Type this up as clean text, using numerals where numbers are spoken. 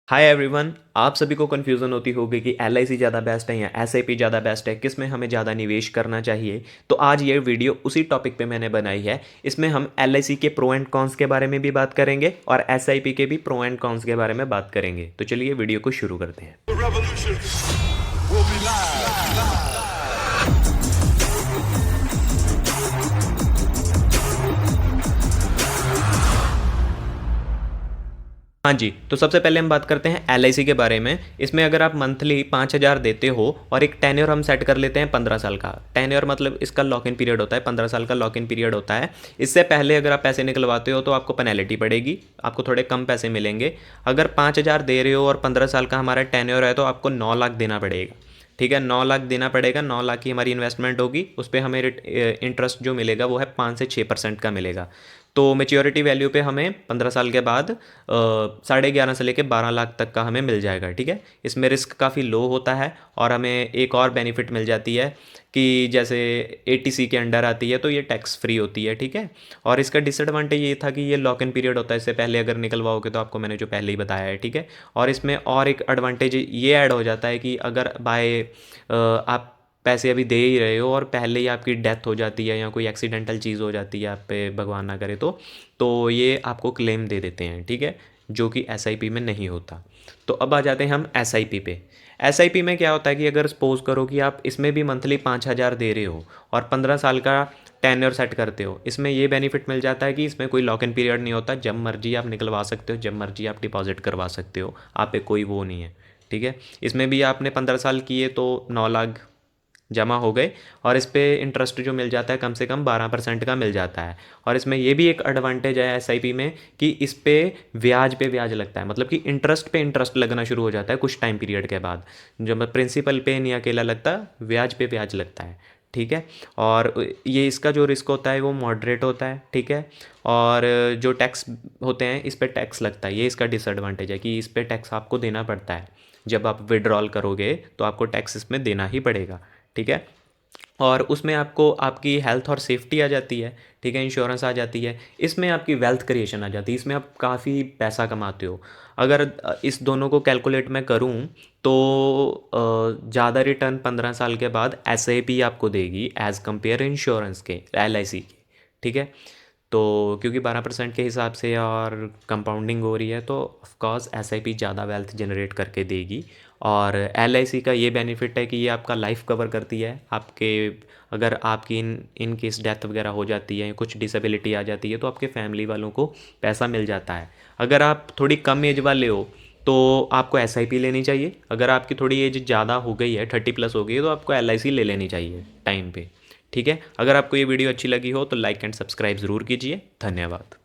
Hi everyone, आप सभी को कन्फ्यूज़न होती होगी कि एलआईसी ज़्यादा बेस्ट है या एसआईपी ज़्यादा बेस्ट है, किस में हमें ज़्यादा निवेश करना चाहिए। तो आज ये वीडियो उसी टॉपिक पे मैंने बनाई है। इसमें हम एलआईसी के प्रो एंड कॉन्स के बारे में भी बात करेंगे और एसआईपी के भी प्रो एंड कॉन्स के बारे में बात करेंगे। तो चलिए वीडियो को शुरू करते हैं। हाँ जी, तो सबसे पहले हम बात करते हैं एलआईसी के बारे में। इसमें अगर आप मंथली 5,000 देते हो और एक टेन्योर हम सेट कर लेते हैं 15 साल का। टेन्योर मतलब इसका लॉक इन पीरियड होता है, 15 साल का लॉक इन पीरियड होता है। इससे पहले अगर आप पैसे निकलवाते हो तो आपको पेनल्टी पड़ेगी, आपको थोड़े कम पैसे मिलेंगे। अगर 5,000 दे रहे हो और 15 साल का हमारा टेन्योर है तो आपको 9 लाख देना पड़ेगा। ठीक है, 9 लाख देना पड़ेगा। 9 लाख की हमारी इन्वेस्टमेंट होगी, उस पर हमें इंटरेस्ट जो मिलेगा वो है 5 से 6% का मिलेगा। तो मेच्योरिटी वैल्यू पे हमें 15 साल के बाद 11.5 से लेकर 12 लाख तक का हमें मिल जाएगा। ठीक है, इसमें रिस्क काफ़ी लो होता है और हमें एक और बेनिफिट मिल जाती है कि जैसे एटीसी के अंडर आती है तो ये टैक्स फ्री होती है। ठीक है, और इसका डिसएडवांटेज ये था कि ये लॉक इन पीरियड होता है, इससे पहले अगर निकलवाओगे तो आपको मैंने जो पहले ही बताया है। ठीक है, और इसमें और एक एडवांटेज ये ऐड हो जाता है कि अगर बाय आप पैसे अभी दे ही रहे हो और पहले ही आपकी डेथ हो जाती है या कोई एक्सीडेंटल चीज़ हो जाती है आप पे, भगवान ना करे तो ये आपको क्लेम दे देते हैं। ठीक है, जो कि एसआईपी में नहीं होता। तो अब आ जाते हैं हम एसआईपी पे। एसआईपी में क्या होता है कि अगर सपोज करो कि आप इसमें भी मंथली 5,000 दे रहे हो और 15 साल का टेन्योर सेट करते हो, इसमें ये बेनिफिट मिल जाता है कि इसमें कोई लॉक इन पीरियड नहीं होता। जब मर्जी आप निकलवा सकते हो, जब मर्जी आप डिपॉजिट करवा सकते हो, आप पे कोई वो नहीं है। ठीक है, इसमें भी आपने 15 साल किए तो 9 लाख जमा हो गए और इस पे इंटरेस्ट जो मिल जाता है कम से कम 12% का मिल जाता है। और इसमें ये भी एक एडवांटेज है एसआईपी में कि इस पे ब्याज लगता है, मतलब कि इंटरेस्ट पे इंटरेस्ट लगना शुरू हो जाता है कुछ टाइम पीरियड के बाद। जब प्रिंसिपल पे नहीं अकेला लगता, ब्याज पे ब्याज लगता है। ठीक है, और ये इसका जो रिस्क होता है वो मॉडरेट होता है। ठीक है, और जो टैक्स होते हैं इस पर टैक्स लगता है, ये इसका डिसएडवांटेज है कि इस पर टैक्स आपको देना पड़ता है। जब आप विड्रॉल करोगे तो आपको टैक्स इसमें देना ही पड़ेगा। ठीक है, और उसमें आपको आपकी हेल्थ और सेफ्टी आ जाती है। ठीक है, इंश्योरेंस आ जाती है। इसमें आपकी वेल्थ क्रिएशन आ जाती है, इसमें आप काफ़ी पैसा कमाते हो। अगर इस दोनों को कैलकुलेट मैं करूं तो ज़्यादा रिटर्न 15 साल के बाद एसआईपी आपको देगी एज़ कंपेयर इंश्योरेंस के, एलआईसी के। ठीक है, तो क्योंकि 12% के हिसाब से और कंपाउंडिंग हो रही है तो ऑफकोर्स एसआईपी ज़्यादा वेल्थ जनरेट करके देगी। और एलआईसी का ये बेनिफिट है कि ये आपका लाइफ कवर करती है। आपके अगर आपकी इन केस डेथ वगैरह हो जाती है, कुछ डिसेबिलिटी आ जाती है तो आपके फैमिली वालों को पैसा मिल जाता है। अगर आप थोड़ी कम एज वाले हो तो आपको एसआईपी लेनी चाहिए। अगर आपकी थोड़ी एज ज़्यादा हो गई है, 30+ हो गई है, तो आपको एलआईसी ले लेनी चाहिए टाइम पे। ठीक है, अगर आपको ये वीडियो अच्छी लगी हो तो लाइक एंड सब्सक्राइब ज़रूर कीजिए। धन्यवाद।